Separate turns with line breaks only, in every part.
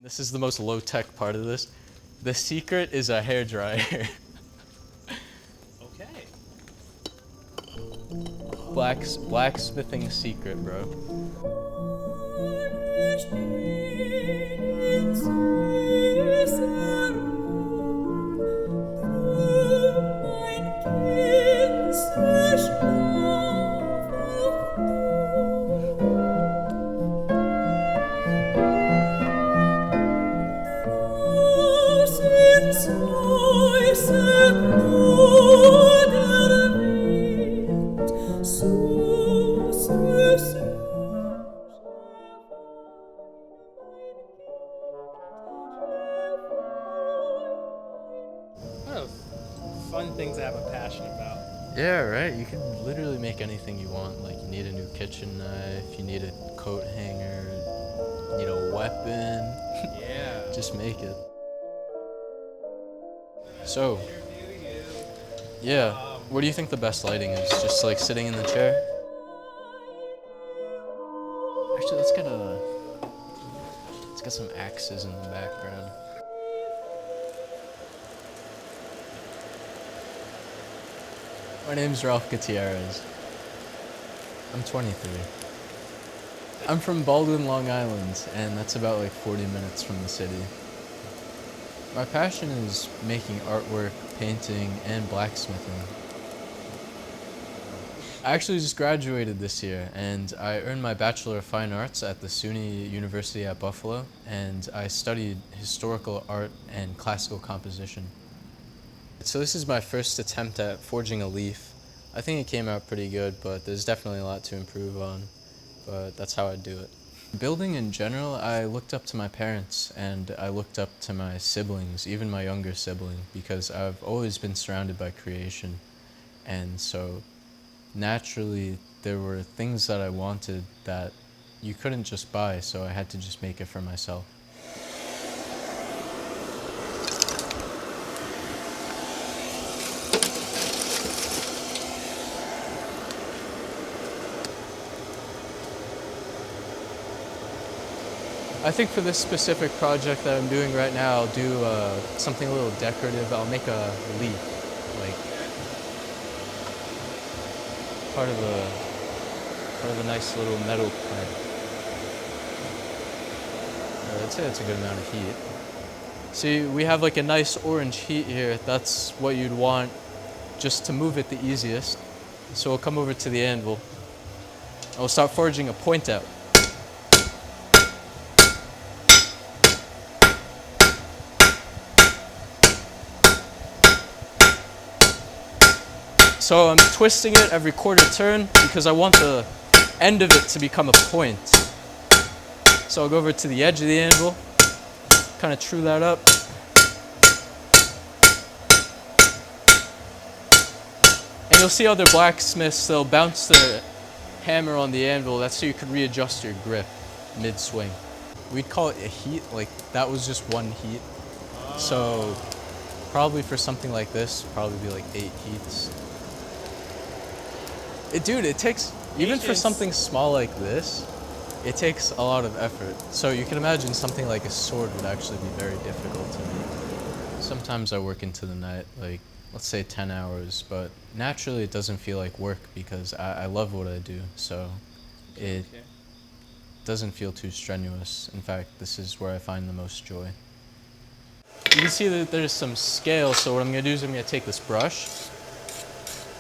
This is the most low-tech part of this. The secret is a hairdryer.
Okay.
Blacksmithing secret, bro.
Oh, fun things to have a passion about.
Yeah, right? You can literally make anything you want. Like, you need a new kitchen knife, you need a coat hanger, you need a weapon.
Yeah.
Just make it. So, yeah, what do you think the best lighting is? Just like sitting in the chair? Actually, let's get some axes in the background. My name's Ralph Gutierrez. I'm 23. I'm from Baldwin, Long Island, and that's about like 40 minutes from the city. My passion is making artwork, painting, and blacksmithing. I actually just graduated this year, and I earned my Bachelor of Fine Arts at the SUNY University at Buffalo, and I studied historical art and classical composition. So this is my first attempt at forging a leaf. I think it came out pretty good, but there's definitely a lot to improve on, but that's how I do it. Building in general, I looked up to my parents, and I looked up to my siblings, even my younger sibling, because I've always been surrounded by creation. And so naturally, there were things that I wanted that you couldn't just buy, so I had to just make it for myself. I think for this specific project that I'm doing right now, I'll do something a little decorative. I'll make a leaf, like part of a nice little metal plant. I'd say that's a good amount of heat. See, we have like a nice orange heat here. That's what you'd want just to move it the easiest. So we'll come over to the anvil. I'll start forging a point out. So I'm twisting it every quarter turn because I want the end of it to become a point. So I'll go over to the edge of the anvil, kind of true that up. And you'll see other blacksmiths, they'll bounce their hammer on the anvil. That's so you can readjust your grip mid-swing. We'd call it a heat, like that was just one heat. So probably for something like this, probably be like 8 heats. Dude, it takes, even for something small like this, it takes a lot of effort. So you can imagine something like a sword would actually be very difficult to make. Sometimes I work into the night, like let's say 10 hours, but naturally it doesn't feel like work because I love what I do, so it doesn't feel too strenuous. In fact, this is where I find the most joy. You can see that there's some scale, so what I'm gonna do is I'm gonna take this brush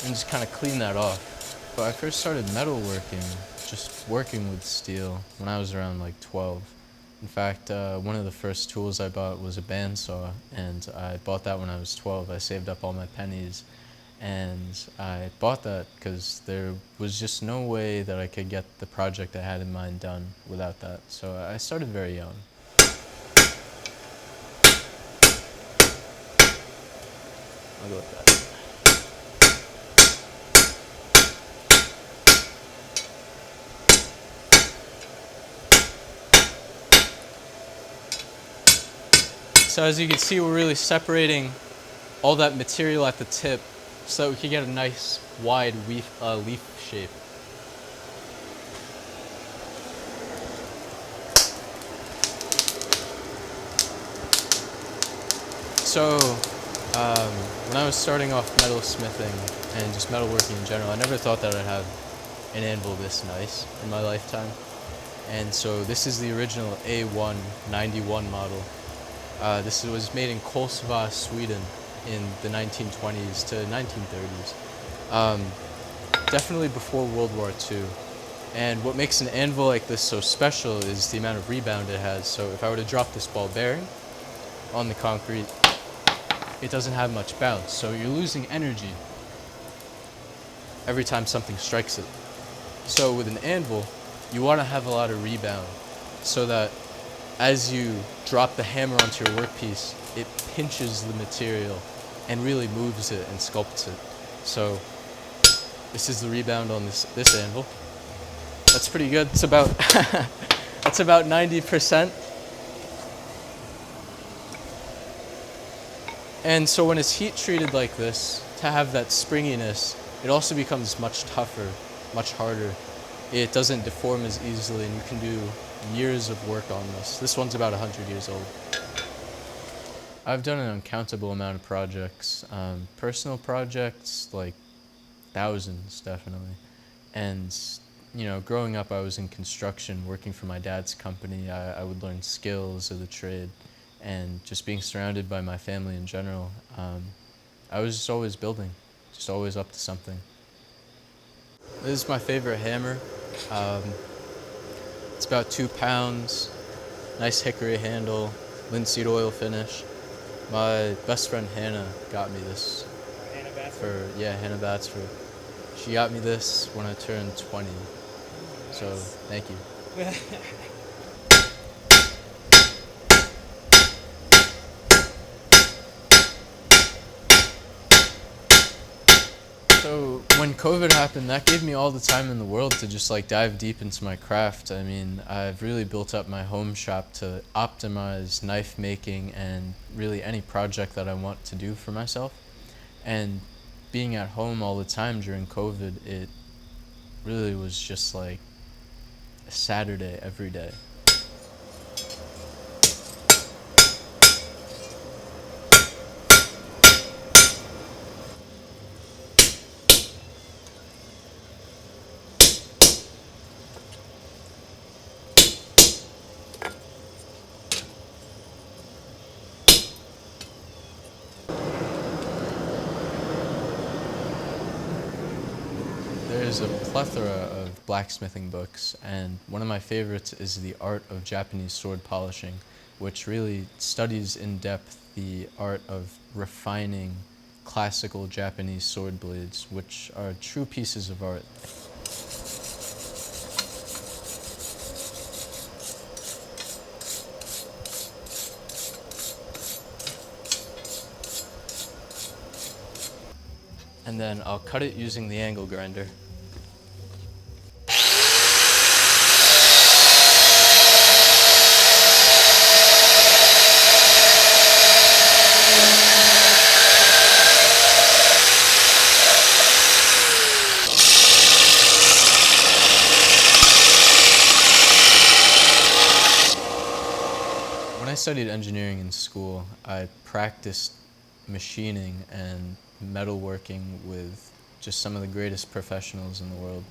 and just kind of clean that off. But I first started metalworking, just working with steel, when I was around like 12. In fact, one of the first tools I bought was a bandsaw, and I bought that when I was 12. I saved up all my pennies, and I bought that because there was just no way that I could get the project I had in mind done without that. So I started very young. I'll go with that. So as you can see, we're really separating all that material at the tip so that we can get a nice wide leaf shape. So, when I was starting off metal smithing and just metalworking in general, I never thought that I'd have an anvil this nice in my lifetime. And so this is the original A1 91 model. This was made in Kolsva, Sweden in the 1920s to 1930s. Definitely before World War II. And what makes an anvil like this so special is the amount of rebound it has. So if I were to drop this ball bearing on the concrete, it doesn't have much bounce. So you're losing energy every time something strikes it. So with an anvil, you want to have a lot of rebound so that as you drop the hammer onto your workpiece, it pinches the material and really moves it and sculpts it. So this is the rebound on this anvil. That's pretty good. It's about that's about 90%. And so when it's heat treated like this, to have that springiness, it also becomes much tougher, much harder. It doesn't deform as easily, and you can do years of work on this. This one's about 100 years old. I've done an uncountable amount of projects. Personal projects, like thousands, definitely. And you know, growing up, I was in construction, working for my dad's company. I would learn skills of the trade, and just being surrounded by my family in general. I was just always building, just always up to something. This is my favorite hammer. It's about 2 pounds, nice hickory handle, linseed oil finish. My best friend Hannah got me this.
Hannah
Hannah Batsford. She got me this when I turned 20. So, thank you. So, when COVID happened, that gave me all the time in the world to just like dive deep into my craft. I mean, I've really built up my home shop to optimize knife making and really any project that I want to do for myself. And being at home all the time during COVID, it really was just like a Saturday every day. There's a plethora of blacksmithing books, and one of my favorites is The Art of Japanese Sword Polishing, which really studies in depth the art of refining classical Japanese sword blades, which are true pieces of art. And then I'll cut it using the angle grinder. When I studied engineering in school, I practiced machining and metalworking with just some of the greatest professionals in the world.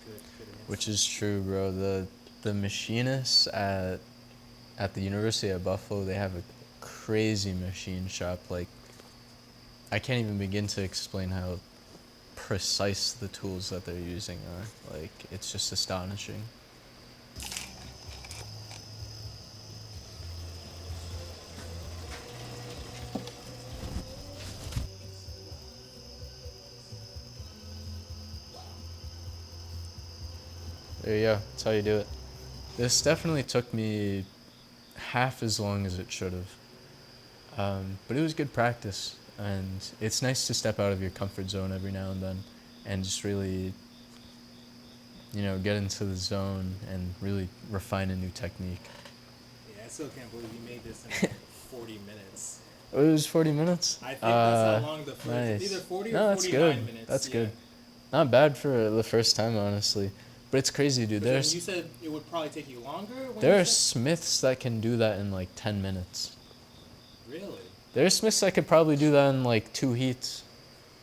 Good
Which is true, bro. The machinists at the University of Buffalo, they have a crazy machine shop. Like, I can't even begin to explain how precise the tools that they're using are. Like, it's just astonishing. There you go. That's how you do it. This definitely took me half as long as it should have. But it was good practice. And it's nice to step out of your comfort zone every now and then and just really, you know, get into the zone and really refine a new technique.
Yeah, I still can't believe you made this in 40 minutes.
Oh, it was 40 minutes?
I think that's how long the first,
Nice.
either 40
No,
or
that's
49
good.
minutes.
That's
yeah.
good. Not bad for the first time, honestly. But it's crazy, dude.
But then
There's
you said it would probably take you longer?
There are smiths that can do that in like 10 minutes.
Really?
There's smiths that could probably do that in like 2 heats.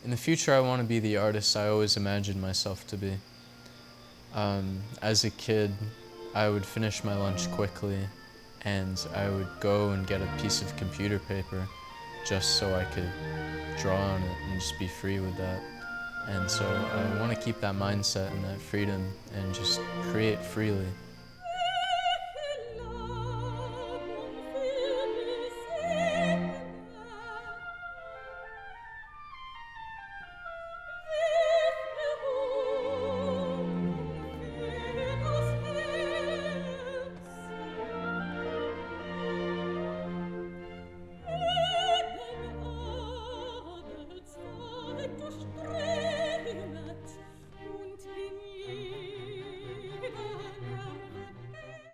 In the future, I want to be the artist I always imagined myself to be. As a kid, I would finish my lunch quickly, and I would go and get a piece of computer paper just so I could draw on it and just be free with that. And so I want to keep that mindset and that freedom and just create freely.